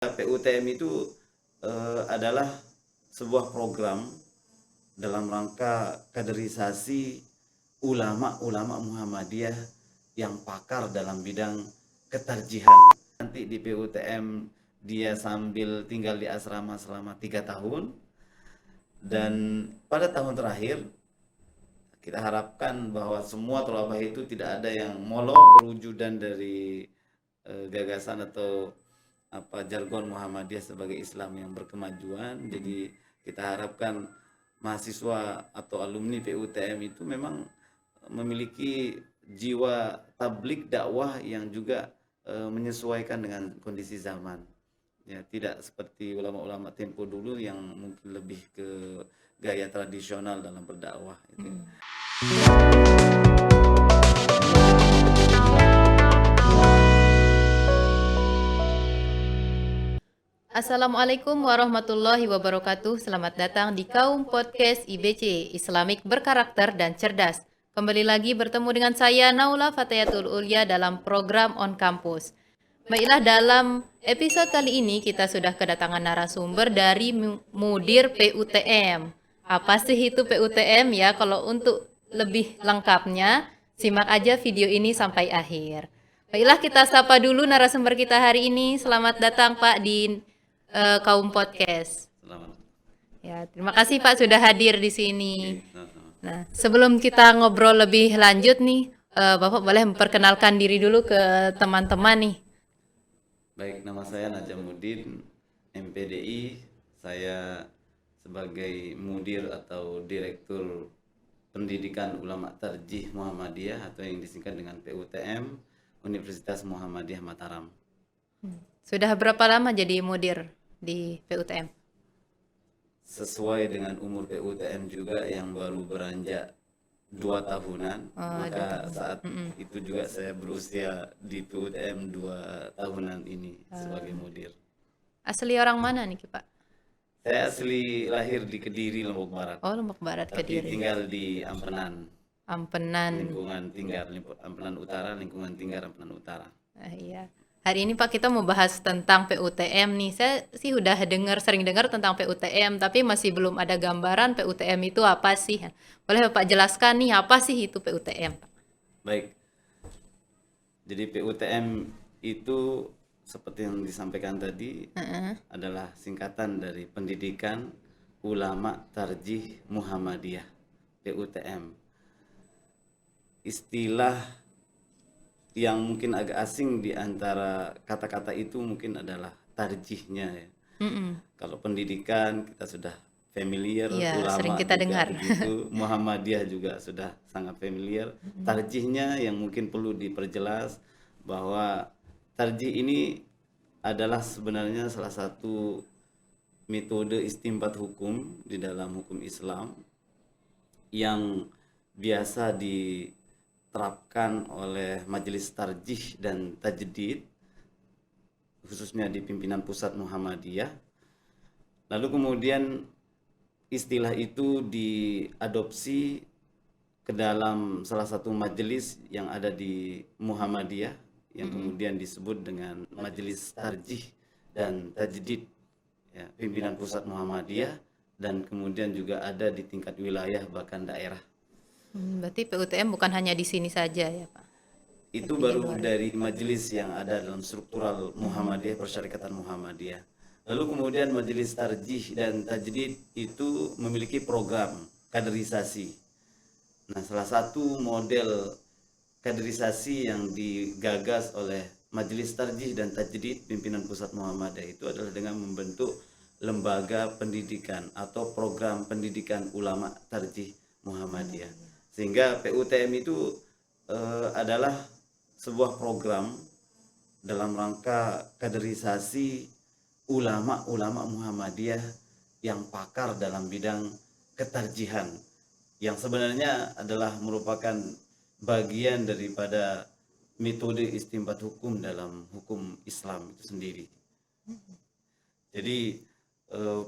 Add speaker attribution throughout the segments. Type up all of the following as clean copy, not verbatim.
Speaker 1: PUTM itu adalah sebuah program dalam rangka kaderisasi ulama-ulama Muhammadiyah yang pakar dalam bidang ketarjihan. Nanti di PUTM dia sambil tinggal di asrama selama 3 tahun, dan pada tahun terakhir kita harapkan bahwa semua thalabah itu tidak ada yang molor berwujudan dari gagasan atau jargon Muhammadiyah sebagai Islam yang berkemajuan. Jadi kita harapkan mahasiswa atau alumni PUTM itu memang memiliki jiwa tablik dakwah yang juga menyesuaikan dengan kondisi zaman. Ya, tidak seperti ulama-ulama tempo dulu yang mungkin lebih ke gaya tradisional dalam berdakwah itu.
Speaker 2: Assalamualaikum warahmatullahi wabarakatuh. Selamat datang di Kaum Podcast IBC, Islamic berkarakter dan cerdas. Kembali lagi bertemu dengan saya Naula Fatayatul Ulya dalam program On Campus. Baiklah, dalam episode kali ini kita sudah kedatangan narasumber dari Mudir PUTM. Apa sih itu PUTM ya? Kalau untuk lebih lengkapnya, simak aja video ini sampai akhir. Baiklah, kita sapa dulu narasumber kita hari ini. Selamat datang Pak di Kaum Podcast.
Speaker 1: Selamat.
Speaker 2: Ya, terima kasih Pak sudah hadir di sini.
Speaker 1: Sama-sama.
Speaker 2: Nah, sebelum kita ngobrol lebih lanjut nih, Bapak boleh memperkenalkan diri dulu ke teman-teman nih.
Speaker 1: Baik, nama saya Najamuddin, MPDI. Saya sebagai mudir atau direktur pendidikan ulama tarjih Muhammadiyah atau yang disingkat dengan PUTM Universitas Muhammadiyah Mataram.
Speaker 2: Sudah berapa lama jadi mudir di PUTM?
Speaker 1: Sesuai dengan umur PUTM juga yang baru beranjak 2 tahunan, maka saat itu juga saya berusia di PUTM 2 tahunan ini sebagai mudir.
Speaker 2: Asli orang mana nih Pak?
Speaker 1: Saya asli lahir di Kediri, Lombok Barat,
Speaker 2: Oh, Lombok Barat,
Speaker 1: tapi
Speaker 2: Kediri.
Speaker 1: tinggal di Ampenan,
Speaker 2: Ampenan.
Speaker 1: lingkungan tinggal Ampenan Utara, lingkungan tinggal Ampenan Utara.
Speaker 2: Iya. Hari ini Pak kita mau bahas tentang PUTM nih. Saya sih udah sering dengar tentang PUTM, tapi masih belum ada gambaran PUTM itu apa sih. Boleh Bapak jelaskan nih apa sih itu PUTM?
Speaker 1: Baik, jadi PUTM itu seperti yang disampaikan tadi adalah singkatan dari Pendidikan Ulama Tarjih Muhammadiyah, PUTM. Istilah yang mungkin agak asing di antara kata-kata itu mungkin adalah tarjihnya ya. Kalau pendidikan kita sudah familiar,
Speaker 2: Iya,
Speaker 1: ulama
Speaker 2: sering kita
Speaker 1: juga
Speaker 2: dengar.
Speaker 1: begitu, Muhammadiyah juga sudah sangat familiar. Tarjihnya yang mungkin perlu diperjelas bahwa tarjih ini adalah sebenarnya salah satu metode istinbat hukum di dalam hukum Islam yang biasa diterapkan oleh Majelis Tarjih dan Tajdid, khususnya di pimpinan pusat Muhammadiyah. Lalu kemudian istilah itu diadopsi ke dalam salah satu majelis yang ada di Muhammadiyah yang kemudian disebut dengan Majelis Tarjih dan Tajdid, ya, pimpinan pusat Muhammadiyah, dan kemudian juga ada di tingkat wilayah bahkan daerah.
Speaker 2: Berarti PUTM bukan hanya di sini saja ya Pak?
Speaker 1: Itu baru dari majelis yang ada dalam struktural Muhammadiyah, Persyarikatan Muhammadiyah. Lalu kemudian Majelis Tarjih dan Tajdid itu memiliki program kaderisasi. Nah, salah satu model kaderisasi yang digagas oleh Majelis Tarjih dan Tajdid pimpinan pusat Muhammadiyah itu adalah dengan membentuk lembaga pendidikan atau program pendidikan ulama tarjih Muhammadiyah. Sehingga PUTM itu adalah sebuah program dalam rangka kaderisasi ulama-ulama Muhammadiyah yang pakar dalam bidang ketarjihan, yang sebenarnya adalah merupakan bagian daripada metode istinbat hukum dalam hukum Islam itu sendiri. Jadi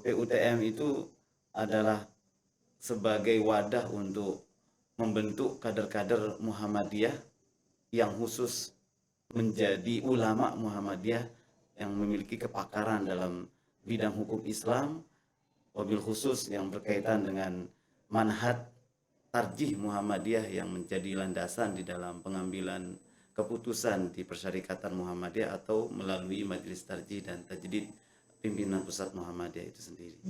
Speaker 1: PUTM itu adalah sebagai wadah untuk membentuk kader-kader Muhammadiyah yang khusus menjadi ulama Muhammadiyah yang memiliki kepakaran dalam bidang hukum Islam, wabil khusus yang berkaitan dengan manhaj tarjih Muhammadiyah yang menjadi landasan di dalam pengambilan keputusan di Persyarikatan Muhammadiyah atau melalui Majelis Tarjih dan Tajdid pimpinan pusat Muhammadiyah itu sendiri.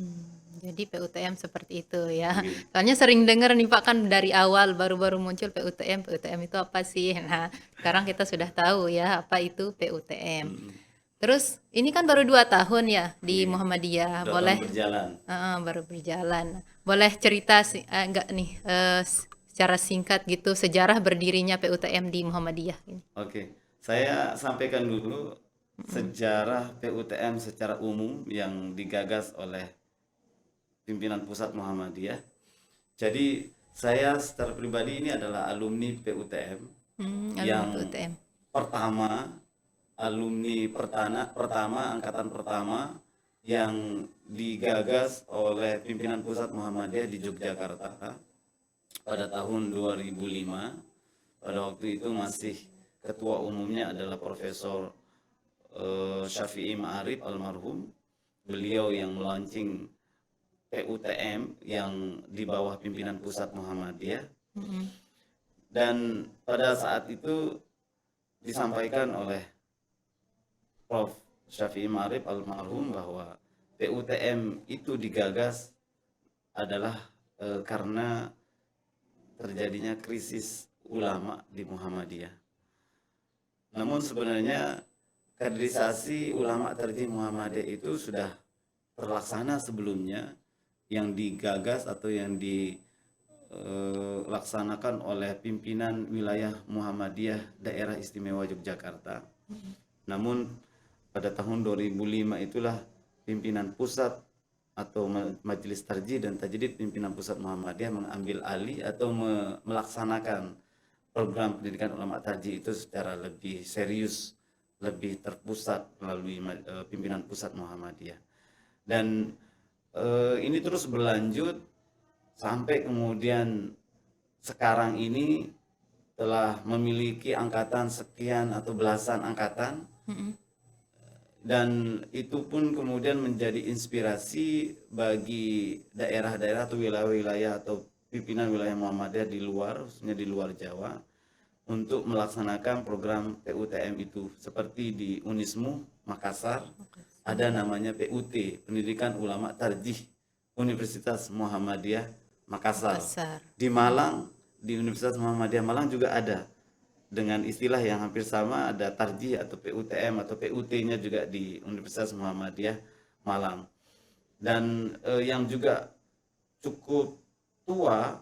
Speaker 2: Jadi PUTM seperti itu ya.
Speaker 1: Oke.
Speaker 2: Soalnya sering dengar nih Pak, kan dari awal baru-baru muncul PUTM. PUTM itu apa sih? Nah, sekarang kita sudah tahu ya apa itu PUTM.
Speaker 1: Mm-mm.
Speaker 2: Terus ini kan baru 2 tahun ya di
Speaker 1: Oke.
Speaker 2: Muhammadiyah.
Speaker 1: 2
Speaker 2: Boleh
Speaker 1: tahun berjalan.
Speaker 2: baru berjalan. Boleh cerita enggak nih secara singkat gitu sejarah berdirinya PUTM di Muhammadiyah ini.
Speaker 1: Oke, saya sampaikan dulu sejarah PUTM secara umum yang digagas oleh pimpinan pusat Muhammadiyah. Jadi saya secara pribadi ini adalah alumni PUTM
Speaker 2: Alumni
Speaker 1: yang
Speaker 2: PUTM.
Speaker 1: pertama angkatan pertama yang digagas oleh pimpinan pusat Muhammadiyah di Yogyakarta pada tahun 2005. Pada waktu itu masih ketua umumnya adalah Profesor Syafi'i Ma'arif almarhum. Beliau yang melaunching PUTM yang di bawah pimpinan pusat Muhammadiyah. Dan pada saat itu disampaikan oleh Prof. Syafi'i Ma'arif almarhum bahwa PUTM itu digagas adalah karena terjadinya krisis ulama di Muhammadiyah. Namun sebenarnya kaderisasi ulama tarjih Muhammadiyah itu sudah terlaksana sebelumnya, yang digagas atau yang dilaksanakan oleh pimpinan wilayah Muhammadiyah Daerah Istimewa Yogyakarta. Namun pada tahun 2005 itulah pimpinan pusat atau Majelis Tarjih dan Tajdid pimpinan pusat Muhammadiyah mengambil alih atau melaksanakan program pendidikan ulama tarjih itu secara lebih serius, lebih terpusat melalui pimpinan pusat Muhammadiyah. Dan ini terus berlanjut sampai kemudian sekarang ini telah memiliki angkatan sekian atau belasan angkatan. Dan itu pun kemudian menjadi inspirasi bagi daerah-daerah atau wilayah-wilayah atau pimpinan wilayah Muhammadiyah di luar, khususnya di luar Jawa, untuk melaksanakan program PUTM itu. Seperti di Unismu Makassar, ada namanya PUT, Pendidikan Ulama Tarjih Universitas Muhammadiyah Makassar. Di Malang, di Universitas Muhammadiyah Malang juga ada, dengan istilah yang hampir sama, ada tarjih atau PUTM atau PUT-nya juga di Universitas Muhammadiyah Malang. Dan yang juga cukup tua,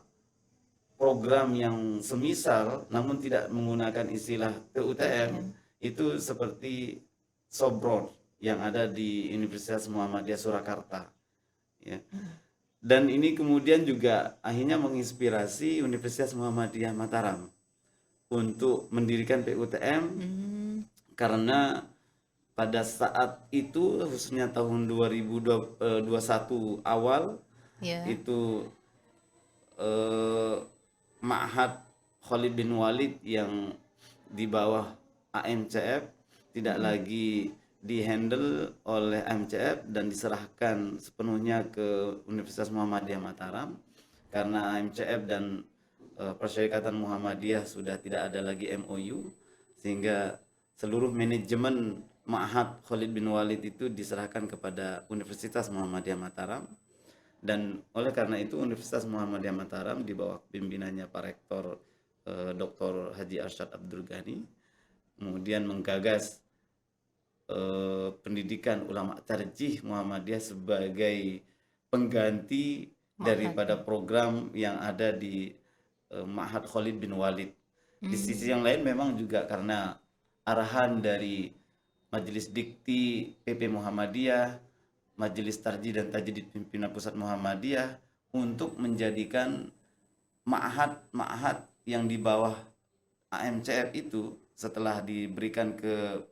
Speaker 1: program yang semisal namun tidak menggunakan istilah PUTM itu seperti Sobror yang ada di Universitas Muhammadiyah Surakarta, ya. Dan ini kemudian juga akhirnya menginspirasi Universitas Muhammadiyah Mataram untuk mendirikan PUTM, karena pada saat itu khususnya tahun 2021 awal itu Ma'had Khalid bin Walid yang di bawah AMCF tidak lagi dihandle oleh AMCF dan diserahkan sepenuhnya ke Universitas Muhammadiyah Mataram, karena AMCF dan Persyarikatan Muhammadiyah sudah tidak ada lagi MOU, sehingga seluruh manajemen Ma'had Khalid bin Walid itu diserahkan kepada Universitas Muhammadiyah Mataram. Dan oleh karena itu Universitas Muhammadiyah Mataram di bawah pimpinannya Pak Rektor Dr. Haji Arsyad Abdul Ghani kemudian menggagas pendidikan ulama tarjih Muhammadiyah sebagai pengganti daripada program yang ada di Ma'had Khalid bin Walid. Di sisi yang lain memang juga karena arahan dari Majelis Dikti PP Muhammadiyah, Majelis Tarjih dan Tajdid pimpinan pusat Muhammadiyah untuk menjadikan ma'had yang di bawah AMCF itu setelah diberikan ke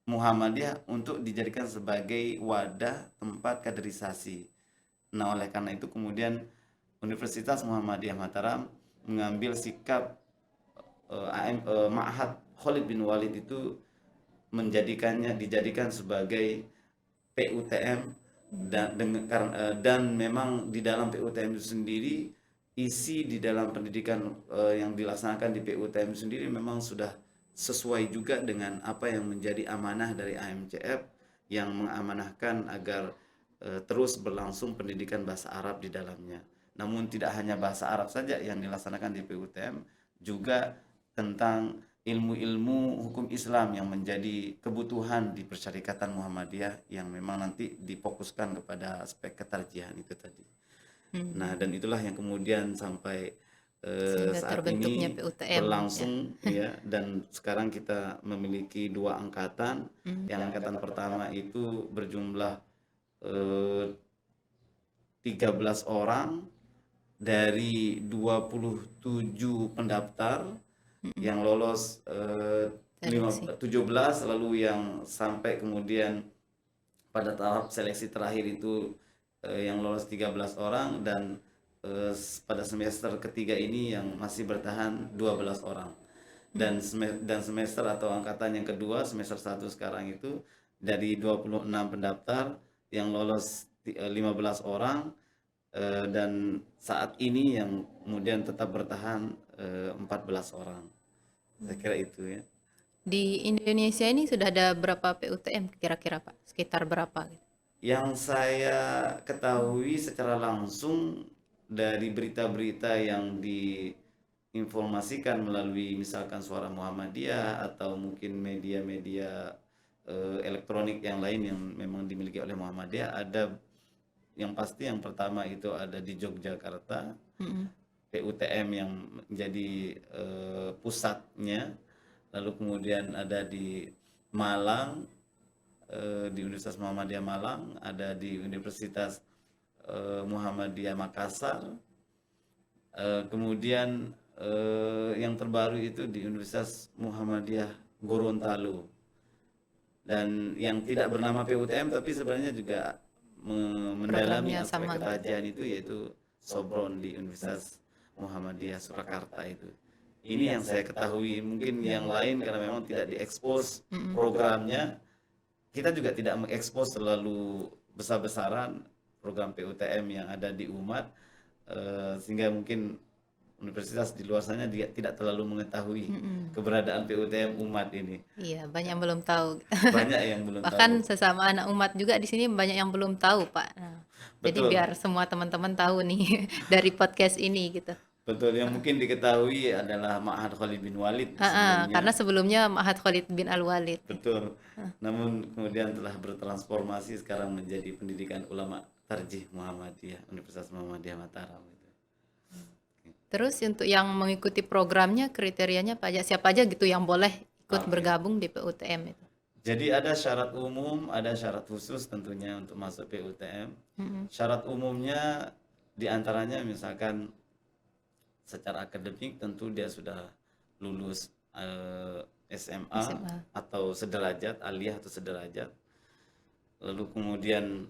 Speaker 1: Muhammadiyah untuk dijadikan sebagai wadah tempat kaderisasi. Nah, oleh karena itu kemudian Universitas Muhammadiyah Mataram mengambil sikap Ma'had Khalid bin Walid itu dijadikan sebagai PUTM dan memang di dalam PUTM itu sendiri isi di dalam pendidikan yang dilaksanakan di PUTM sendiri memang sudah sesuai juga dengan apa yang menjadi amanah dari AMCF yang mengamanahkan agar terus berlangsung pendidikan bahasa Arab di dalamnya. Namun tidak hanya bahasa Arab saja yang dilaksanakan di PUTM, juga tentang ilmu-ilmu hukum Islam yang menjadi kebutuhan di Persyarikatan Muhammadiyah yang memang nanti difokuskan kepada aspek ketarjihan itu tadi. Nah, dan itulah yang kemudian sampai
Speaker 2: Sehingga
Speaker 1: saat
Speaker 2: terbentuknya
Speaker 1: ini
Speaker 2: PUTM ya.
Speaker 1: berlangsung ya, dan sekarang kita memiliki 2 angkatan. Yang angkatan pertama itu berjumlah 13 orang dari 27 pendaftar yang lolos 17, lalu yang sampai kemudian pada tahap seleksi terakhir itu yang lolos 13 orang, dan pada semester ketiga ini yang masih bertahan 12 orang. Dan semester atau angkatan yang kedua, semester 1 sekarang itu dari 26 pendaftar yang lolos 15 orang, dan saat ini yang kemudian tetap bertahan 14 orang. Saya kira itu ya.
Speaker 2: Di Indonesia ini sudah ada berapa PUTM kira-kira Pak? Sekitar berapa gitu?
Speaker 1: Yang saya ketahui secara langsung dari berita-berita yang diinformasikan melalui misalkan Suara Muhammadiyah atau mungkin media-media elektronik yang lain yang memang dimiliki oleh Muhammadiyah, ada yang pasti yang pertama itu ada di Yogyakarta, PUTM yang menjadi pusatnya, lalu kemudian ada di Malang, di Universitas Muhammadiyah Malang, ada di Universitas Muhammadiyah Makassar, kemudian yang terbaru itu di Universitas Muhammadiyah Gorontalo, dan yang tidak bernama PUTM tapi sebenarnya juga mendalami
Speaker 2: Programnya
Speaker 1: aspek
Speaker 2: sama.
Speaker 1: kekajian itu, yaitu Sobron di Universitas Muhammadiyah Surakarta itu. Ini yang saya ketahui. Mungkin yang lain karena memang tidak diekspos programnya, kita juga tidak mengekspos terlalu besar-besaran program PUTM yang ada di umat, sehingga mungkin universitas di luar sana dia tidak terlalu mengetahui keberadaan PUTM umat ini.
Speaker 2: Iya, banyak yang belum tahu.
Speaker 1: Banyak yang belum
Speaker 2: Bahkan
Speaker 1: tahu.
Speaker 2: sesama anak umat juga di sini banyak yang belum tahu, Pak. Nah, jadi
Speaker 1: Betul.
Speaker 2: biar semua teman-teman tahu nih dari podcast ini gitu.
Speaker 1: Betul, yang mungkin diketahui adalah Ma'had Khalid bin Walid sebelumnya.
Speaker 2: Karena sebelumnya Ma'had Khalid bin Al-Walid.
Speaker 1: Betul. Namun kemudian telah bertransformasi sekarang menjadi Pendidikan Ulama Tarjih Muhammadiyah, Universitas Muhammadiyah Mataram.
Speaker 2: Terus untuk yang mengikuti programnya kriterianya apa aja? Siapa aja gitu yang boleh ikut bergabung di PUTM itu?
Speaker 1: Jadi ada syarat umum, ada syarat khusus tentunya untuk masuk PUTM. Syarat umumnya diantaranya misalkan secara akademik tentu dia sudah lulus SMA atau sederajat, aliyah atau sederajat. Lalu kemudian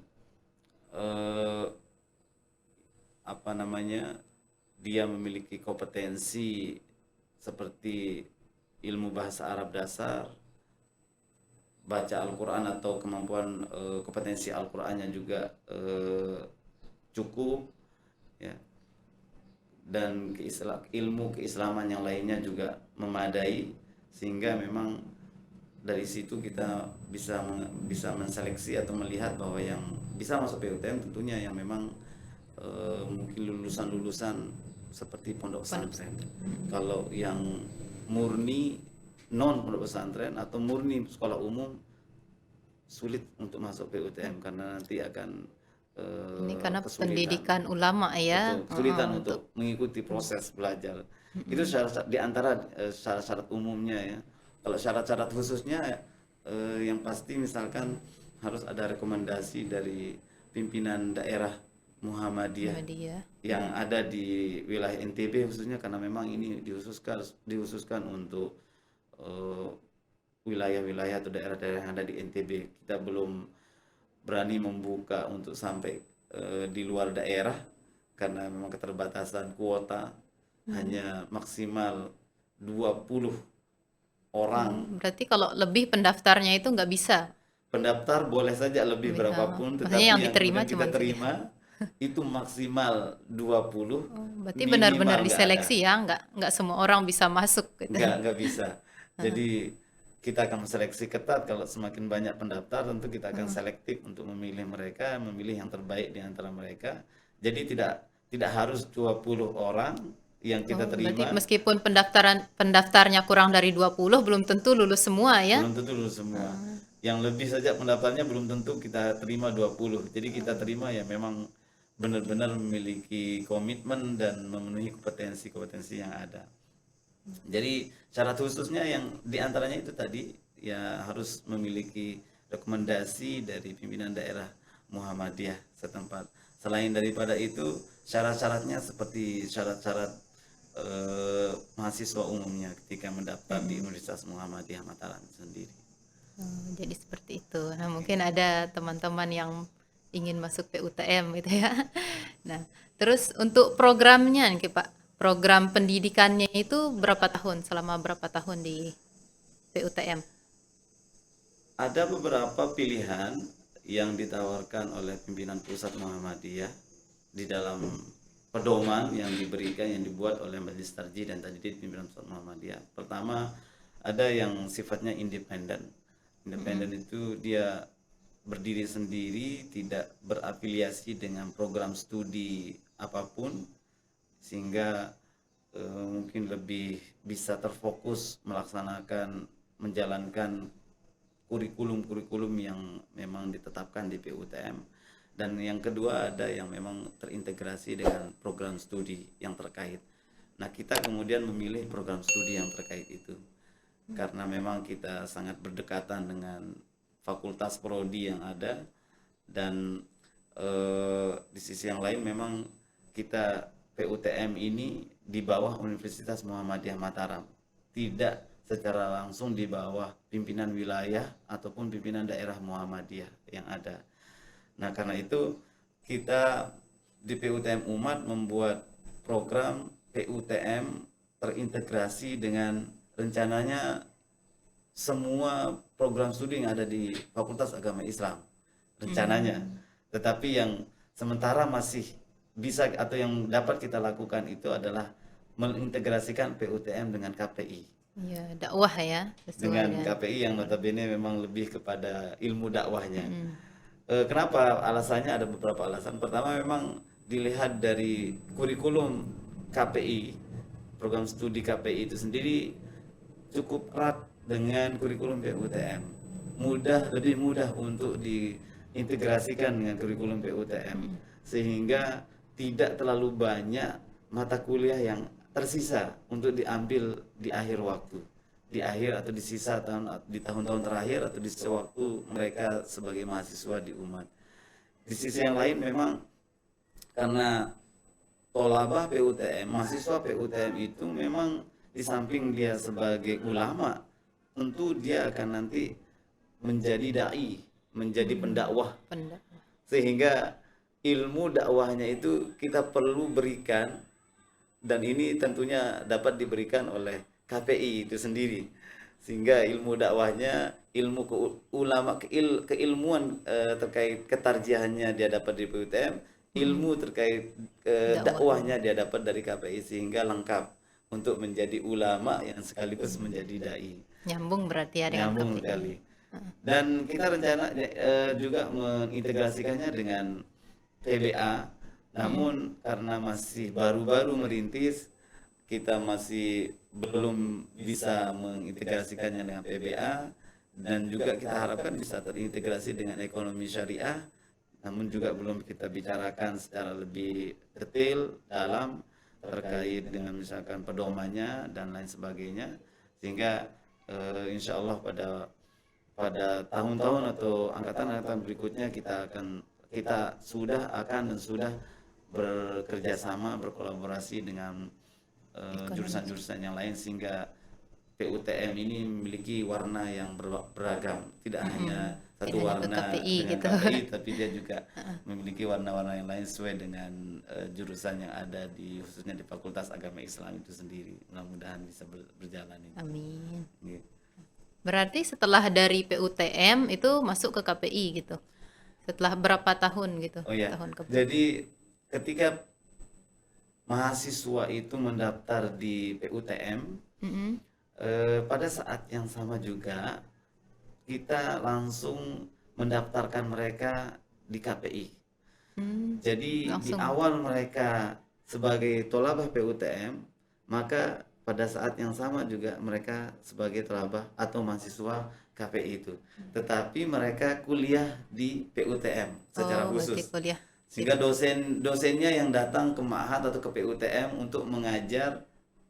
Speaker 1: dia memiliki kompetensi seperti ilmu bahasa Arab dasar, baca Al-Quran atau kemampuan kompetensi Al-Qurannya juga cukup ya, dan ilmu keislaman yang lainnya juga memadai, sehingga memang dari situ kita bisa menseleksi atau melihat bahwa yang bisa masuk PUTM tentunya yang memang mungkin lulusan seperti pondok pesantren. Kalau yang murni non pondok pesantren atau murni sekolah umum sulit untuk masuk PUTM karena nanti akan
Speaker 2: ini karena
Speaker 1: kesulitan.
Speaker 2: Pendidikan ulama ya.
Speaker 1: Betul, kesulitan untuk mengikuti proses belajar. Itu di antara syarat-syarat umumnya ya. Kalau syarat-syarat khususnya yang pasti misalkan harus ada rekomendasi dari pimpinan daerah Muhammadiyah yang ada di wilayah NTB khususnya, karena memang ini dihususkan untuk wilayah-wilayah atau daerah-daerah yang ada di NTB. Kita belum berani membuka untuk sampai di luar daerah karena memang keterbatasan kuota, hanya maksimal 20 orang.
Speaker 2: Berarti kalau lebih pendaftarnya itu nggak bisa.
Speaker 1: Pendaftar boleh saja lebih berapapun,
Speaker 2: Maksudnya
Speaker 1: tetapi
Speaker 2: yang
Speaker 1: yang
Speaker 2: diterima
Speaker 1: kemudian kita
Speaker 2: cuman segitu.
Speaker 1: terima itu maksimal 20,
Speaker 2: Berarti benar-benar
Speaker 1: minimal nggak ada.
Speaker 2: diseleksi ya, nggak semua orang bisa masuk gitu.
Speaker 1: Nggak bisa. Jadi kita akan seleksi ketat. Kalau semakin banyak pendaftar, tentu kita akan selektif untuk memilih mereka, memilih yang terbaik di antara mereka. Jadi tidak harus 20 orang yang kita
Speaker 2: Berarti
Speaker 1: terima,
Speaker 2: meskipun pendaftarnya kurang dari 20 belum tentu lulus semua ya.
Speaker 1: belum tentu lulus semua. Yang lebih saja pendaftarnya belum tentu kita terima 20. Jadi kita terima ya memang benar-benar memiliki komitmen dan memenuhi kompetensi-kompetensi yang ada. Jadi syarat khususnya yang diantaranya itu tadi ya harus memiliki rekomendasi dari pimpinan daerah Muhammadiyah setempat. Selain daripada itu syarat-syaratnya seperti syarat-syarat mahasiswa umumnya ketika mendaftar di Universitas Muhammadiyah Mataram sendiri.
Speaker 2: Jadi seperti itu. Nah, mungkin ada teman-teman yang ingin masuk PUTM gitu ya. Nah, terus untuk programnya nih Pak, program pendidikannya itu berapa tahun, selama berapa tahun di PUTM?
Speaker 1: Ada beberapa pilihan yang ditawarkan oleh pimpinan pusat Muhammadiyah di dalam pedoman yang diberikan, yang dibuat oleh Majelis Tarjih dan Tajdid pimpinan pusat Muhammadiyah. Pertama, ada yang sifatnya independen. Independen itu dia berdiri sendiri, tidak berafiliasi dengan program studi apapun, sehingga mungkin lebih bisa terfokus melaksanakan, menjalankan kurikulum-kurikulum yang memang ditetapkan di PUTM. Dan yang kedua ada yang memang terintegrasi dengan program studi yang terkait. Nah, kita kemudian memilih program studi yang terkait itu karena memang kita sangat berdekatan dengan fakultas prodi yang ada, dan di sisi yang lain memang kita PUTM ini di bawah Universitas Muhammadiyah Mataram, tidak secara langsung di bawah pimpinan wilayah ataupun pimpinan daerah Muhammadiyah yang ada. Nah, karena itu kita di PUTM Umat membuat program PUTM terintegrasi dengan rencananya semua program studi yang ada di Fakultas Agama Islam rencananya. Tetapi yang sementara masih bisa atau yang dapat kita lakukan itu adalah mengintegrasikan PUTM dengan KPI.
Speaker 2: Ya, dakwah ya,
Speaker 1: Dengan
Speaker 2: sesuai
Speaker 1: KPI yang notabene memang lebih kepada ilmu dakwahnya. Kenapa? Alasannya ada beberapa alasan. Pertama, memang dilihat dari kurikulum KPI, program studi KPI itu sendiri cukup erat dengan kurikulum PUTM. Lebih mudah untuk diintegrasikan dengan kurikulum PUTM, sehingga tidak terlalu banyak mata kuliah yang tersisa untuk diambil di akhir waktu, di akhir atau di sisa di tahun-tahun terakhir atau di sisa waktu mereka sebagai mahasiswa di Umat. Di sisi yang lain memang karena tolabah PUTM, mahasiswa PUTM itu memang di samping dia sebagai ulama, tentu dia akan nanti menjadi dai, menjadi pendakwah, sehingga ilmu dakwahnya itu kita perlu berikan, dan ini tentunya dapat diberikan oleh KPI itu sendiri, sehingga ilmu dakwahnya, ilmu keilmuan terkait ketarjihannya dia dapat di PUTM, ilmu terkait dakwahnya dia dapat dari KPI, sehingga lengkap untuk menjadi ulama yang sekaligus menjadi dai.
Speaker 2: Nyambung berarti ya dengan
Speaker 1: Nyambung
Speaker 2: KPI.
Speaker 1: sekali. Dan kita rencana juga mengintegrasikannya dengan PBA, namun karena masih baru-baru merintis, kita masih belum bisa mengintegrasikannya dengan PBA, dan juga kita harapkan bisa terintegrasi dengan ekonomi syariah, namun juga belum kita bicarakan secara lebih detail dalam terkait dengan misalkan pedomannya dan lain sebagainya, sehingga insya Allah pada tahun-tahun atau angkatan-angkatan berikutnya kita sudah bekerja sama, berkolaborasi dengan jurusan-jurusan yang lain, sehingga PUTM ini memiliki warna yang beragam, tidak hanya satu
Speaker 2: Tidak hanya
Speaker 1: warna
Speaker 2: KPI
Speaker 1: dengan
Speaker 2: gitu.
Speaker 1: KPI, tapi dia juga memiliki warna-warna yang lain sesuai dengan jurusan yang ada khususnya di Fakultas Agama Islam itu sendiri. Mudah-mudahan bisa berjalan ini.
Speaker 2: Amin.
Speaker 1: Gitu.
Speaker 2: Berarti setelah dari PUTM itu masuk ke KPI gitu. Setelah berapa tahun gitu?
Speaker 1: Oh ya,
Speaker 2: Tahun keberapa?
Speaker 1: jadi ketika mahasiswa itu mendaftar di PUTM,
Speaker 2: Mm-mm.
Speaker 1: pada saat yang sama juga kita langsung mendaftarkan mereka di KPI.
Speaker 2: Hmm,
Speaker 1: Jadi di
Speaker 2: langsung.
Speaker 1: awal mereka sebagai tolabah PUTM, maka pada saat yang sama juga mereka sebagai tolabah atau mahasiswa KPI itu. Tetapi mereka kuliah di PUTM secara
Speaker 2: Oh, berarti
Speaker 1: khusus.
Speaker 2: kuliah.
Speaker 1: Sehingga dosennya yang datang ke Ma'had atau ke PUTM untuk mengajar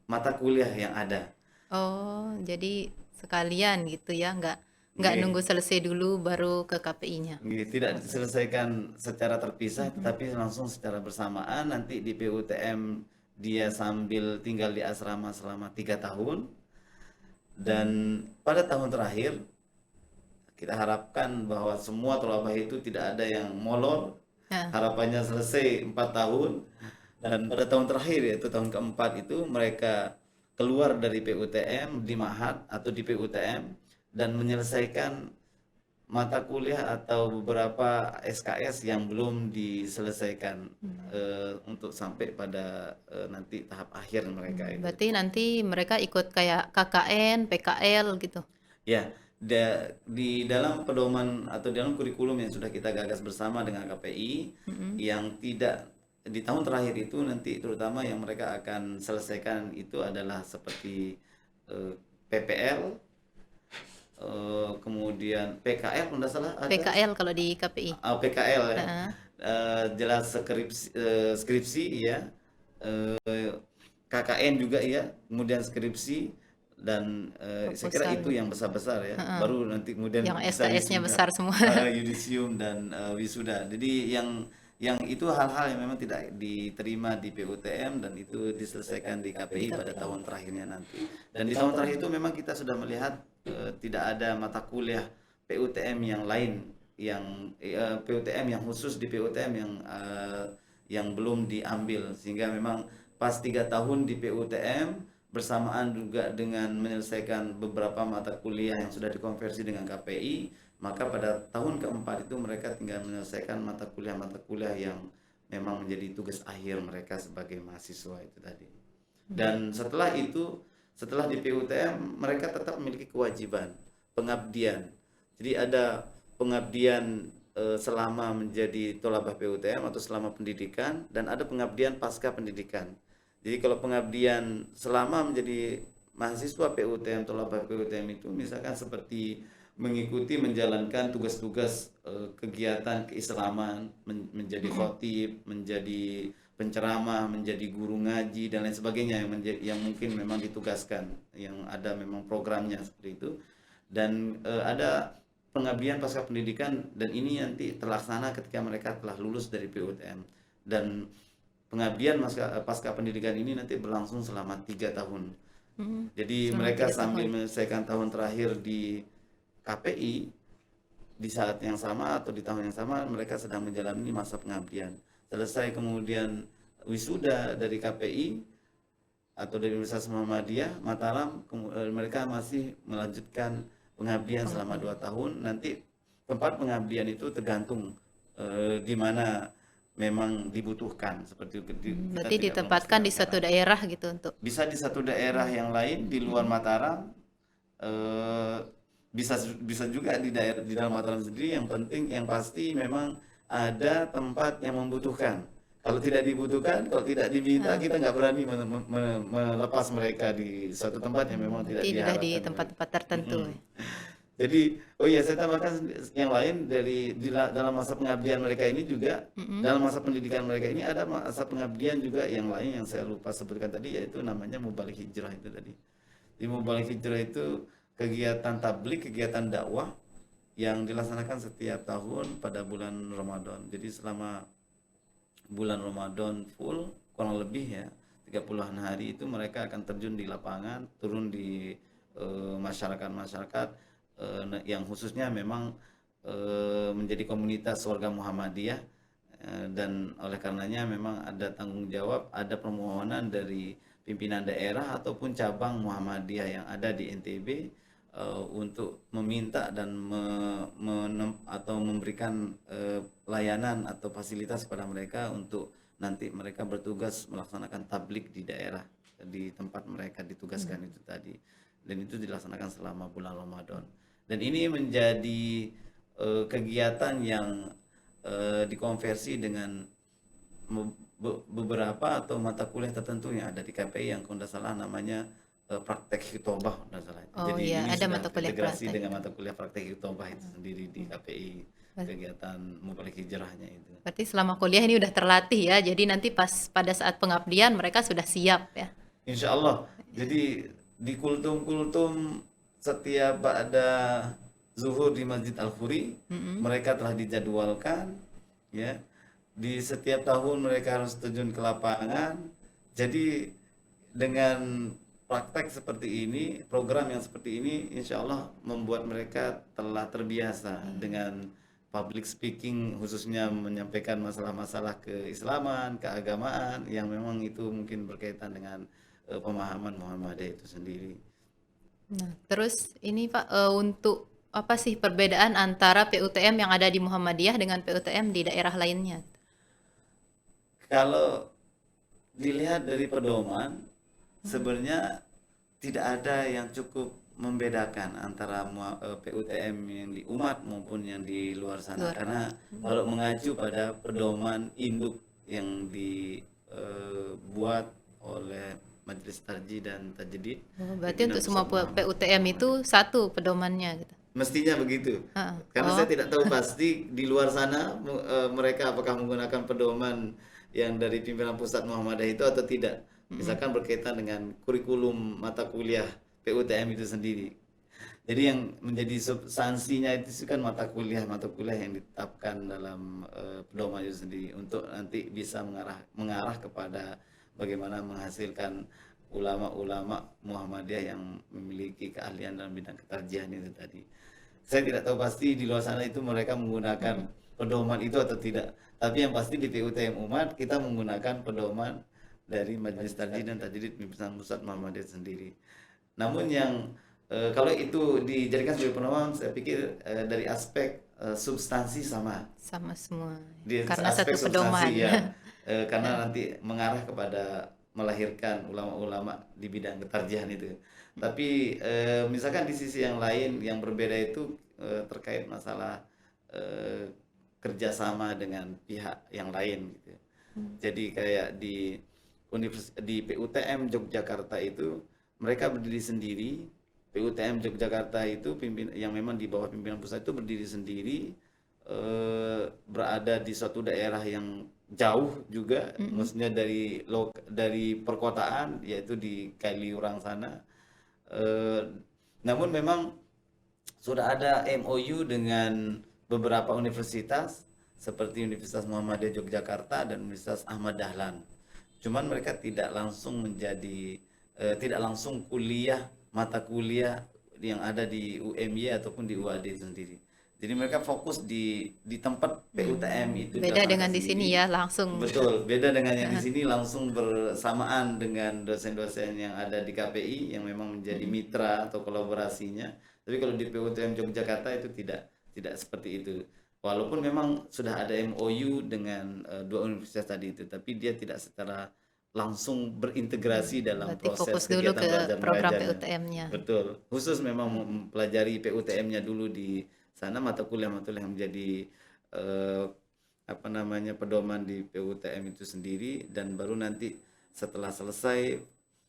Speaker 1: mata kuliah yang ada.
Speaker 2: Oh, jadi sekalian gitu ya, nggak
Speaker 1: Nggih.
Speaker 2: nunggu selesai dulu baru ke KPI-nya.
Speaker 1: Nggih, tidak diselesaikan secara terpisah tetapi langsung secara bersamaan. Nanti di PUTM dia sambil tinggal di asrama selama 3 tahun, dan pada tahun terakhir kita harapkan bahwa semua tolabah itu tidak ada yang molor.
Speaker 2: Nah,
Speaker 1: Harapannya selesai 4 tahun, dan pada tahun terakhir yaitu tahun keempat itu mereka keluar dari PUTM di Ma'had atau di PUTM dan menyelesaikan mata kuliah atau beberapa SKS yang belum diselesaikan, untuk sampai pada nanti tahap akhir mereka itu.
Speaker 2: berarti nanti mereka ikut kayak KKN, PKL gitu.
Speaker 1: Ya, di dalam pedoman atau dalam kurikulum yang sudah kita gagas bersama dengan KPI, yang tidak di tahun terakhir itu nanti terutama yang mereka akan selesaikan itu adalah seperti PPL, kemudian PKL kalau tidak salah ada.
Speaker 2: PKL kalau di KPI.
Speaker 1: PKL ya.
Speaker 2: Heeh.
Speaker 1: Jelas skripsi ya, KKN juga ya, kemudian skripsi, dan saya kira
Speaker 2: Proposal.
Speaker 1: itu yang besar-besar ya. Baru nanti kemudian
Speaker 2: Yang
Speaker 1: bisa
Speaker 2: SKS-nya
Speaker 1: wisuda,
Speaker 2: besar semua.
Speaker 1: yudisium dan wisuda. Jadi yang itu hal-hal yang memang tidak diterima di PUTM dan itu diselesaikan di KPI pada tahun terakhirnya nanti. Dan di tahun terakhir itu memang kita sudah melihat tidak ada mata kuliah PUTM yang lain, yang PUTM yang khusus di PUTM yang belum diambil, sehingga memang pas 3 tahun di PUTM bersamaan juga dengan menyelesaikan beberapa mata kuliah yang sudah dikonversi dengan KPI, maka pada tahun keempat itu mereka tinggal menyelesaikan mata kuliah yang memang menjadi tugas akhir mereka sebagai mahasiswa itu tadi. Dan setelah itu, setelah di PUTM mereka tetap memiliki kewajiban pengabdian. Jadi ada pengabdian selama menjadi tolabah PUTM atau selama pendidikan, dan ada pengabdian pasca pendidikan. Jadi kalau pengabdian selama menjadi mahasiswa PUTM, tolabah PUTM itu misalkan seperti mengikuti menjalankan tugas-tugas kegiatan keislaman, menjadi khotib, menjadi penceramah, menjadi guru ngaji dan lain sebagainya yang mungkin memang ditugaskan, yang ada memang programnya seperti itu. Dan ada pengabdian pasca pendidikan, dan ini nanti terlaksana ketika mereka telah lulus dari PUTM, dan pengabdian pasca pendidikan ini nanti berlangsung selama 3 tahun. Jadi
Speaker 2: Selama
Speaker 1: mereka
Speaker 2: 3
Speaker 1: sambil
Speaker 2: tahun.
Speaker 1: menyelesaikan tahun terakhir di KPI, di saat yang sama atau di tahun yang sama mereka sedang menjalani masa pengabdian. Selesai kemudian wisuda dari KPI atau dari Universitas Muhammadiyah Mataram, mereka masih melanjutkan pengabdian selama 2 tahun. Nanti tempat pengabdian itu tergantung di mana memang dibutuhkan, seperti itu. Kita
Speaker 2: Berarti
Speaker 1: tidak
Speaker 2: ditempatkan di
Speaker 1: memastikan
Speaker 2: suatu daerah gitu untuk.
Speaker 1: bisa di satu daerah yang lain di luar Mataram, eh, bisa juga di daerah di dalam Mataram sendiri. Yang penting, yang pasti memang ada tempat yang membutuhkan. Kalau tidak dibutuhkan, kalau tidak diminta, kita nggak berani melepas mereka di suatu tempat yang memang tidak
Speaker 2: Berarti udah di
Speaker 1: diharapkan.
Speaker 2: tempat-tempat tertentu.
Speaker 1: Jadi, oh iya, saya tambahkan yang lain dalam masa pengabdian mereka ini juga, dalam masa pendidikan mereka ini ada masa pengabdian juga yang lain yang saya lupa sebutkan tadi, yaitu namanya mubalik hijrah itu tadi. Di mubalik hijrah itu kegiatan tablik, kegiatan dakwah yang dilaksanakan setiap tahun pada bulan Ramadan. Jadi selama bulan Ramadan full kurang lebih ya 30-an hari itu mereka akan terjun di lapangan, turun di masyarakat-masyarakat yang khususnya memang menjadi komunitas warga Muhammadiyah, dan oleh karenanya memang ada tanggung jawab, ada permohonan dari pimpinan daerah ataupun cabang Muhammadiyah yang ada di NTB untuk meminta dan atau memberikan layanan atau fasilitas kepada mereka untuk nanti mereka bertugas melaksanakan tablik di daerah di tempat mereka ditugaskan itu tadi, dan itu dilaksanakan selama bulan Ramadan. Dan ini menjadi kegiatan yang dikonversi dengan beberapa atau mata kuliah tertentu yang ada di KPI yang kalau tidak salah namanya praktek hitobah kalau tidak salah.
Speaker 2: Oh
Speaker 1: Jadi
Speaker 2: iya,
Speaker 1: ini
Speaker 2: ada
Speaker 1: sudah
Speaker 2: mata kuliah
Speaker 1: terintegrasi
Speaker 2: praktek.
Speaker 1: dengan mata kuliah praktek hitobah itu sendiri di KPI, kegiatan mubalik hijrahnya itu.
Speaker 2: Berarti selama kuliah ini udah terlatih ya, jadi nanti pas pada saat pengabdian mereka sudah siap ya.
Speaker 1: Insya Allah. Jadi di kultum-kultum setiap ada zuhur di Masjid Al-Khuri, mereka telah dijadwalkan ya. Di setiap tahun mereka harus terjun ke lapangan. Jadi dengan praktek seperti ini, program yang seperti ini, insya Allah membuat mereka telah terbiasa dengan public speaking, khususnya menyampaikan masalah-masalah keislaman, keagamaan yang memang itu mungkin berkaitan dengan pemahaman Muhammadiyah itu sendiri.
Speaker 2: Nah, terus ini Pak, untuk apa sih perbedaan antara PUTM yang ada di Muhammadiyah dengan PUTM di daerah lainnya?
Speaker 1: Kalau dilihat dari pedoman, sebenarnya tidak ada yang cukup membedakan antara PUTM yang di umat maupun yang di luar sana. Karena kalau mengacu pada pedoman induk yang dibuat oleh Majelis Tarjih dan Tajdid,
Speaker 2: Oh, berarti untuk
Speaker 1: Pimpinan
Speaker 2: semua
Speaker 1: Pusat Muhammadiyah.
Speaker 2: PUTM itu satu pedomannya gitu.
Speaker 1: Mestinya begitu.
Speaker 2: Heeh.
Speaker 1: Karena
Speaker 2: Oh,
Speaker 1: saya tidak tahu pasti di luar sana mereka apakah menggunakan pedoman yang dari pimpinan pusat Muhammadiyah itu atau tidak. Misalkan berkaitan dengan kurikulum mata kuliah PUTM itu sendiri. Jadi yang menjadi substansinya itu kan mata kuliah yang ditetapkan dalam pedoman itu sendiri untuk nanti bisa mengarah kepada bagaimana menghasilkan ulama-ulama Muhammadiyah yang memiliki keahlian dalam bidang ketarjihan itu tadi. Saya tidak tahu pasti di luar sana itu mereka menggunakan pedoman itu atau tidak. Tapi yang pasti di PUTM Umat kita menggunakan pedoman dari Majelis Tarjih dan Tajdid Pimpinan Pusat Muhammadiyah sendiri. Namun yang kalau itu dijadikan sebagai pedoman, saya pikir dari aspek substansi sama.
Speaker 2: sama semua.
Speaker 1: Di
Speaker 2: Karena
Speaker 1: aspek
Speaker 2: satu
Speaker 1: substansi
Speaker 2: pedoman.
Speaker 1: ya. Karena nanti mengarah kepada melahirkan ulama-ulama di bidang ketarjihan itu. Tapi misalkan di sisi yang lain yang berbeda itu terkait masalah kerjasama dengan pihak yang lain gitu. Jadi kayak di PUTM Yogyakarta itu mereka berdiri sendiri. PUTM Yogyakarta itu yang memang di bawah pimpinan pusat itu berdiri sendiri, berada di suatu daerah yang jauh juga, maksudnya dari perkotaan, yaitu di Kaliurang sana. Namun memang sudah ada MOU dengan beberapa universitas seperti Universitas Muhammadiyah Yogyakarta dan Universitas Ahmad Dahlan. Cuman mereka tidak langsung tidak langsung mata kuliah yang ada di UMY ataupun di UAD itu sendiri. Jadi mereka fokus di tempat PUTM itu
Speaker 2: Beda
Speaker 1: dilaksanakan
Speaker 2: dengan di sini
Speaker 1: sendiri.
Speaker 2: ya, langsung.
Speaker 1: Betul, beda dengan yang di sini langsung bersamaan dengan dosen-dosen yang ada di KPI yang memang menjadi mitra atau kolaborasinya. Tapi kalau di PUTM Yogyakarta itu tidak seperti itu. Walaupun memang sudah ada MOU dengan dua universitas tadi itu, tapi dia tidak secara langsung berintegrasi dalam
Speaker 2: Berarti
Speaker 1: proses
Speaker 2: fokus dulu
Speaker 1: kegiatan
Speaker 2: ke
Speaker 1: belajar
Speaker 2: program
Speaker 1: mengajarnya.
Speaker 2: PUTM-nya.
Speaker 1: Betul, khusus memang mempelajari PUTM-nya dulu di sana, mata kuliah yang menjadi pedoman di PUTM itu sendiri, dan baru nanti setelah selesai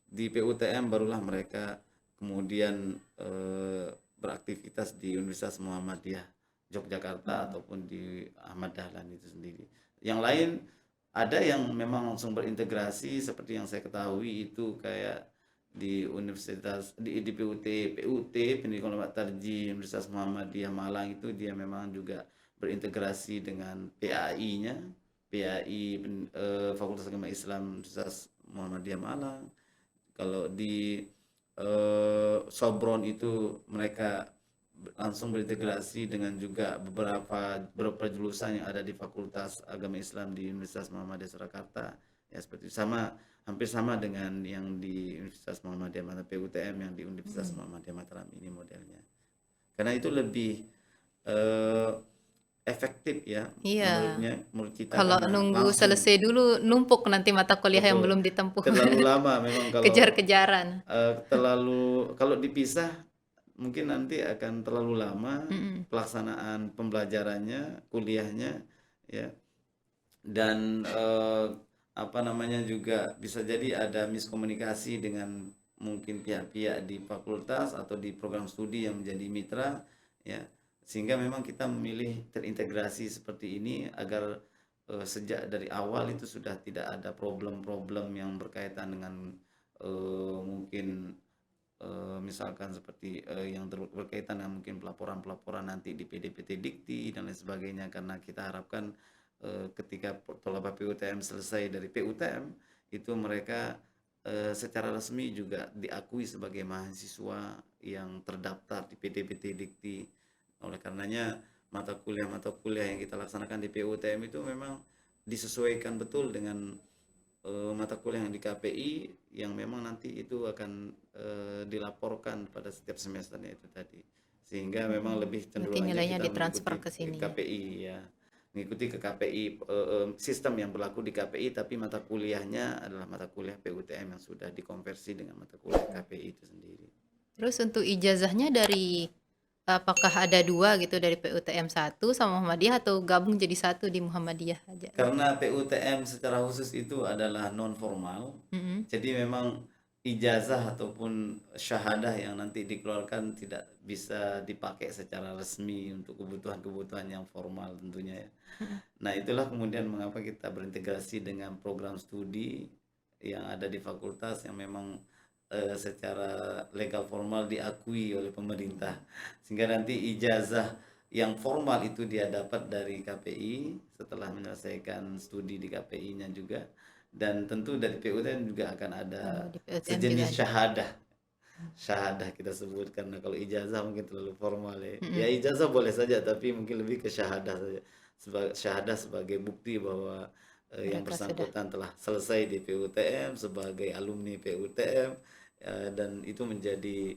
Speaker 1: di PUTM barulah mereka kemudian beraktivitas di Universitas Muhammadiyah Yogyakarta ataupun di Ahmad Dahlan itu sendiri. Yang lain ada yang memang langsung berintegrasi seperti yang saya ketahui itu kayak di Universitas di PUT Pendidikan Ulama Tarjih Universitas Muhammadiyah Malang itu dia memang juga berintegrasi dengan PAI-nya, Fakultas Agama Islam Universitas Muhammadiyah Malang. Kalau di Sobron itu mereka langsung berintegrasi dengan juga beberapa jurusan yang ada di Fakultas Agama Islam di Universitas Muhammadiyah Surakarta Ya seperti hampir sama dengan yang di Universitas Muhammadiyah Mataram, PUTM yang di Universitas Muhammadiyah Mataram ini modelnya. Karena itu lebih eh, efektif ya
Speaker 2: Iya.
Speaker 1: menurut kita
Speaker 2: Kalau
Speaker 1: karena
Speaker 2: nunggu
Speaker 1: langsung.
Speaker 2: selesai dulu numpuk nanti mata kuliah yang
Speaker 1: Betul.
Speaker 2: belum ditempuh.
Speaker 1: Terlalu lama memang kalau
Speaker 2: Kejar-kejaran.
Speaker 1: kalau dipisah mungkin nanti akan terlalu lama
Speaker 2: Mm-mm.
Speaker 1: pelaksanaan pembelajarannya, kuliahnya ya. Dan apa namanya juga bisa jadi ada miskomunikasi dengan mungkin pihak-pihak di fakultas atau di program studi yang menjadi mitra ya. Sehingga memang kita memilih terintegrasi seperti ini agar sejak dari awal itu sudah tidak ada problem-problem yang berkaitan dengan mungkin misalkan seperti yang berkaitan dengan mungkin pelaporan-pelaporan nanti di PDPT Dikti dan lain sebagainya, karena kita harapkan ketika tolaba PUTM selesai dari PUTM itu mereka secara resmi juga diakui sebagai mahasiswa yang terdaftar di PDPT Dikti. Oleh karenanya mata kuliah yang kita laksanakan di PUTM itu memang disesuaikan betul dengan mata kuliah yang di KPI yang memang nanti itu akan dilaporkan pada setiap semesternya itu tadi, sehingga memang lebih
Speaker 2: Berarti
Speaker 1: cenderung aja
Speaker 2: nilainya
Speaker 1: kita
Speaker 2: ditransfer
Speaker 1: mengikuti
Speaker 2: ke sini ya.
Speaker 1: KPI ya, mengikuti ke KPI sistem yang berlaku di KPI, tapi mata kuliahnya adalah mata kuliah PUTM yang sudah dikonversi dengan mata kuliah KPI itu sendiri.
Speaker 2: Terus untuk ijazahnya dari apakah ada dua gitu dari PUTM 1 sama Muhammadiyah atau gabung jadi satu di Muhammadiyah aja?
Speaker 1: Karena PUTM secara khusus itu adalah non formal,
Speaker 2: Mm-mm.
Speaker 1: jadi memang ijazah ataupun syahadah yang nanti dikeluarkan tidak bisa dipakai secara resmi untuk kebutuhan-kebutuhan yang formal tentunya ya. Nah, itulah kemudian mengapa kita berintegrasi dengan program studi yang ada di fakultas yang memang secara legal formal diakui oleh pemerintah, sehingga nanti ijazah yang formal itu dia dapat dari KPI setelah menyelesaikan studi di KPI-nya juga, dan tentu dari PUTM juga akan ada
Speaker 2: Di PUTM juga
Speaker 1: sejenis
Speaker 2: ada.
Speaker 1: syahadah kita sebut, karena kalau ijazah mungkin terlalu formal ya.
Speaker 2: Mm-mm.
Speaker 1: Ya ijazah boleh saja tapi mungkin lebih ke syahadah saja. Syahadah sebagai bukti bahwa yang
Speaker 2: Mereka sudah.
Speaker 1: bersangkutan telah selesai di PUTM sebagai alumni PUTM dan itu menjadi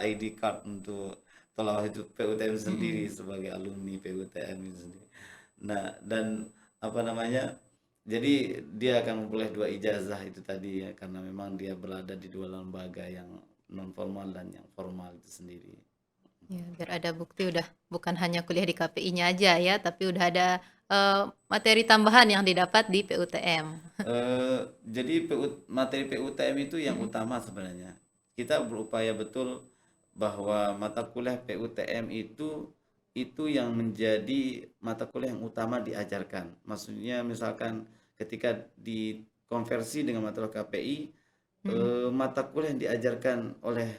Speaker 1: ID card untuk tolak itu PUTM sendiri sebagai alumni PUTM itu sendiri. Nah, dan apa namanya? Jadi dia akan memperoleh 2 ijazah itu tadi ya, karena memang dia berada di 2 lembaga yang non formal dan yang formal itu sendiri.
Speaker 2: Ya, biar ada bukti udah bukan hanya kuliah di KPI-nya aja ya, tapi udah ada materi tambahan yang didapat di PUTM.
Speaker 1: Jadi materi PUTM itu yang utama sebenarnya. Kita berupaya betul bahwa mata kuliah PUTM itu yang menjadi mata kuliah yang utama diajarkan. Maksudnya misalkan ketika dikonversi dengan mata kuliah KPI, mata kuliah yang diajarkan oleh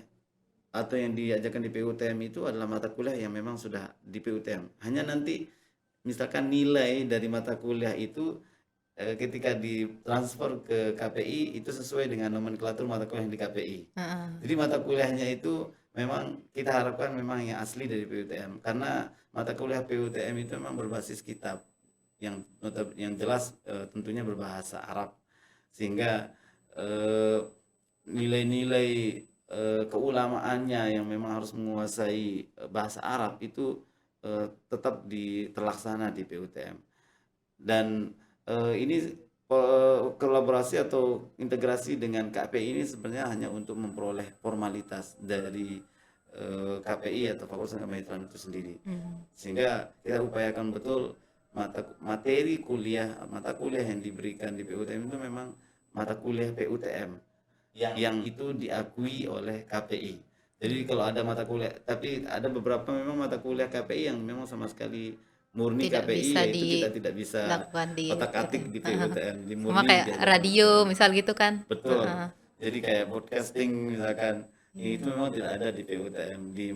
Speaker 1: atau yang diajarkan di PUTM itu adalah mata kuliah yang memang sudah di PUTM. Hanya nanti misalkan nilai dari mata kuliah itu ketika ditransfer ke KPI itu sesuai dengan nomenklatur mata kuliah yang di KPI. Jadi mata kuliahnya itu memang kita harapkan memang yang asli dari PUTM, karena mata kuliah PUTM itu memang berbasis kitab yang jelas tentunya berbahasa Arab, sehingga nilai-nilai keulamaannya yang memang harus menguasai bahasa Arab itu tetap terlaksana di PUTM. Dan ini kolaborasi atau integrasi dengan KPI ini sebenarnya hanya untuk memperoleh formalitas dari KPI atau Fakultas Kepemitraan itu sendiri, sehingga kita upayakan betul mata kuliah yang diberikan di PUTM itu memang mata kuliah PUTM yang itu diakui oleh KPI. Jadi kalau ada mata kuliah, tapi ada beberapa memang mata kuliah KPI yang memang sama sekali murni
Speaker 2: Tidak
Speaker 1: KPI,
Speaker 2: bisa
Speaker 1: yaitu kita tidak bisa
Speaker 2: dilakukan di
Speaker 1: otak-atik di PUTM, di
Speaker 2: sama
Speaker 1: murni
Speaker 2: kayak
Speaker 1: diajarkan
Speaker 2: radio
Speaker 1: PUTM.
Speaker 2: misal gitu kan.
Speaker 1: Betul. Jadi kayak broadcasting misalkan, itu memang tidak ada di PUTM, di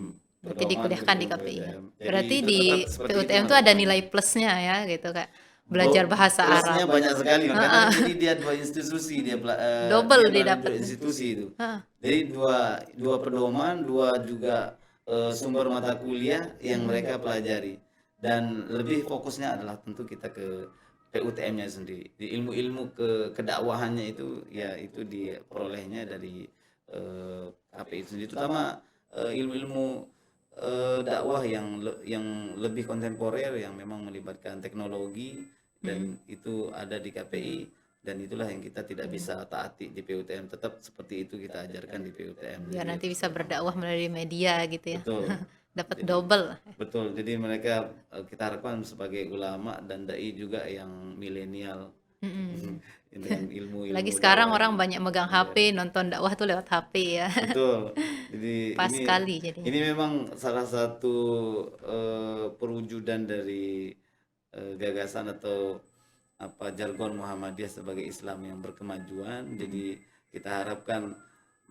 Speaker 2: Berarti
Speaker 1: pedoman
Speaker 2: dikuliahkan di
Speaker 1: kurikulum
Speaker 2: KPI.
Speaker 1: PUTM. Jadi
Speaker 2: Berarti
Speaker 1: itu
Speaker 2: di
Speaker 1: tetap seperti itu
Speaker 2: PUTM itu
Speaker 1: mata
Speaker 2: ada
Speaker 1: kuliahnya.
Speaker 2: nilai plusnya ya gitu Kak. Belajar bahasa
Speaker 1: Plusnya
Speaker 2: Arab.
Speaker 1: banyak sekali, makanya jadi dia 2 institusi,
Speaker 2: Double
Speaker 1: dia melalui 2
Speaker 2: didapat.
Speaker 1: institusi itu.
Speaker 2: Heeh.
Speaker 1: Jadi dua pedoman, 2 juga sumber mata kuliah yang mereka pelajari. Dan lebih fokusnya adalah tentu kita ke PUTM-nya sendiri. Di ilmu-ilmu kedakwahannya itu ya itu diperolehnya dari KPI sendiri, terutama ilmu-ilmu dakwah yang lebih kontemporer yang memang melibatkan teknologi dan itu ada di KPI, dan itulah yang kita tidak bisa taati di PUTM, tetap seperti itu kita ajarkan di PUTM.
Speaker 2: Biar
Speaker 1: Jadi,
Speaker 2: nanti bisa berdakwah melalui media gitu ya.
Speaker 1: betul.
Speaker 2: Dapat
Speaker 1: Jadi,
Speaker 2: double.
Speaker 1: betul. Jadi mereka kita harapkan sebagai ulama dan dai juga yang milenial dengan ilmu-ilmu
Speaker 2: Lagi sekarang
Speaker 1: dakwah
Speaker 2: orang
Speaker 1: yang
Speaker 2: banyak megang
Speaker 1: modern.
Speaker 2: HP, nonton dakwah tuh lewat HP ya.
Speaker 1: Betul. Jadi
Speaker 2: Pas sekali jadinya.
Speaker 1: ini memang salah satu perwujudan dari gagasan atau apa jargon Muhammadiyah sebagai Islam yang berkemajuan. Jadi kita harapkan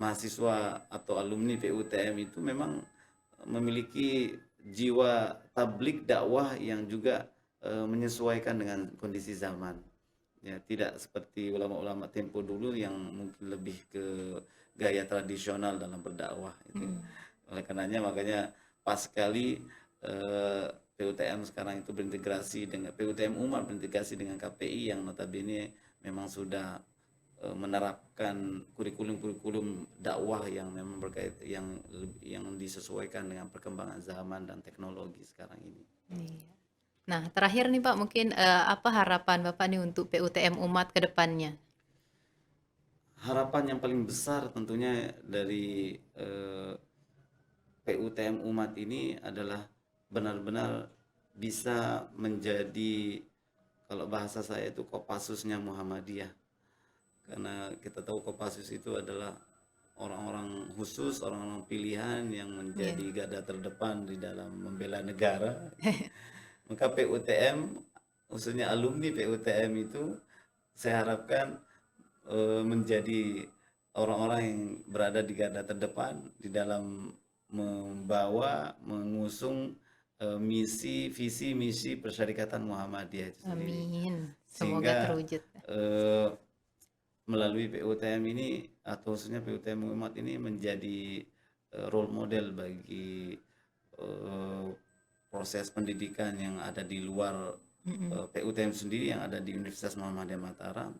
Speaker 1: mahasiswa atau alumni PUTM itu memang memiliki jiwa tablik dakwah yang juga menyesuaikan dengan kondisi zaman. Ya, tidak seperti ulama-ulama tempo dulu yang mungkin lebih ke gaya tradisional dalam berdakwah itu. Oleh karenanya makanya pas sekali PUTM sekarang itu berintegrasi dengan PUTM Umat, berintegrasi dengan KPI yang notabene memang sudah menerapkan kurikulum dakwah yang memang berkait yang disesuaikan dengan perkembangan zaman dan teknologi sekarang ini.
Speaker 2: Iya. Nah, terakhir nih Pak, mungkin apa harapan Bapak nih untuk PUTM Umat ke depannya?
Speaker 1: Harapan yang paling besar tentunya dari PUTM Umat ini adalah benar-benar bisa menjadi, kalau bahasa saya itu Kopassusnya Muhammadiyah. Karena kita tahu Kopassus itu adalah orang-orang khusus, orang-orang pilihan yang menjadi garda terdepan di dalam membela negara. Maka PUTM, khususnya alumni PUTM itu saya harapkan menjadi orang-orang yang berada di garda terdepan di dalam membawa, mengusung visi misi Persyarikatan Muhammadiyah itu sendiri.
Speaker 2: Amin. Semoga
Speaker 1: Sehingga
Speaker 2: terwujud.
Speaker 1: melalui PUTM ini atau khususnya PUTM Umat ini menjadi role model bagi proses pendidikan yang ada di luar PUTM sendiri yang ada di Universitas Muhammadiyah Mataram,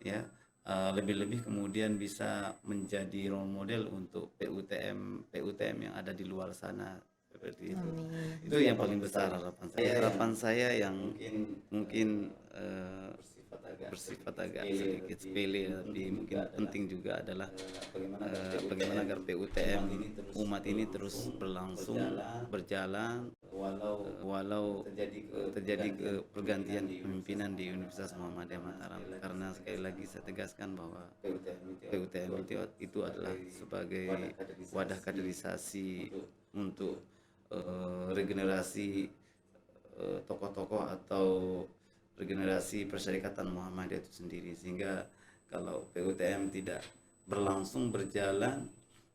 Speaker 1: ya. Lebih-lebih kemudian bisa menjadi role model untuk PUTM yang ada di luar sana seperti itu.
Speaker 2: Amin.
Speaker 1: Itu yang paling besar harapan saya. Harapan saya yang mungkin bersifat agak sedikit sepele tapi mungkin penting juga adalah bagaimana agar PUTM Umat ini terus berjalan walau terjadi pergantian pemimpinan di Universitas Muhammadiyah Mataram, karena sekali lagi saya tegaskan bahwa PUTM itu adalah sebagai wadah kaderisasi untuk regenerasi tokoh-tokoh atau regenerasi Persyarikatan Muhammadiyah itu sendiri, sehingga kalau PUTM tidak berlangsung berjalan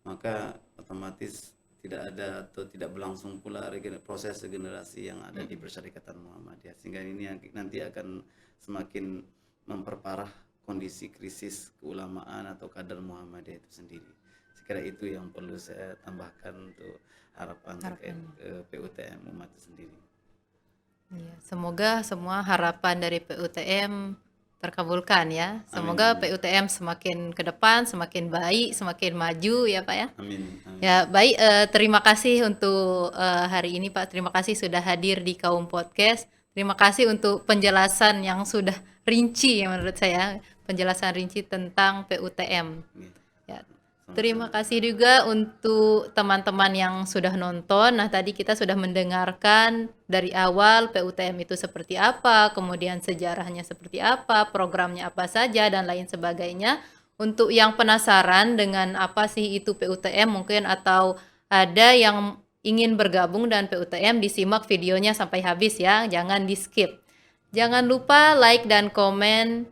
Speaker 1: maka otomatis tidak ada atau tidak berlangsung pula proses regenerasi yang ada di Persyarikatan Muhammadiyah, sehingga ini nanti akan semakin memperparah kondisi krisis keulamaan atau kader Muhammadiyah itu sendiri. Sekira itu yang perlu saya tambahkan untuk harapan terkait PUTM Umat itu sendiri.
Speaker 2: Iya, semoga semua harapan dari PUTM terkabulkan ya. Semoga PUTM semakin ke depan, semakin baik, semakin maju ya Pak ya.
Speaker 1: Amin.
Speaker 2: Ya baik, terima kasih untuk hari ini Pak. Terima kasih sudah hadir di Kaum Podcast. Terima kasih untuk penjelasan yang sudah rinci ya menurut saya. Penjelasan rinci tentang PUTM. Ya, terima kasih juga untuk teman-teman yang sudah nonton. Nah, tadi kita sudah mendengarkan dari awal PUTM itu seperti apa, kemudian sejarahnya seperti apa, programnya apa saja, dan lain sebagainya. Untuk yang penasaran dengan apa sih itu PUTM mungkin atau ada yang ingin bergabung dan PUTM, disimak videonya sampai habis ya, jangan di-skip. Jangan lupa like dan komen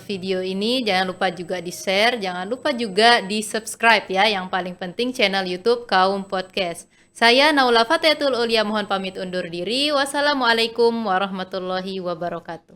Speaker 2: video ini, jangan lupa juga di-share, jangan lupa juga di-subscribe ya, yang paling penting channel YouTube Kaum Podcast. Saya Naula Fatayatul Ulia mohon pamit undur diri. Wassalamualaikum warahmatullahi wabarakatuh.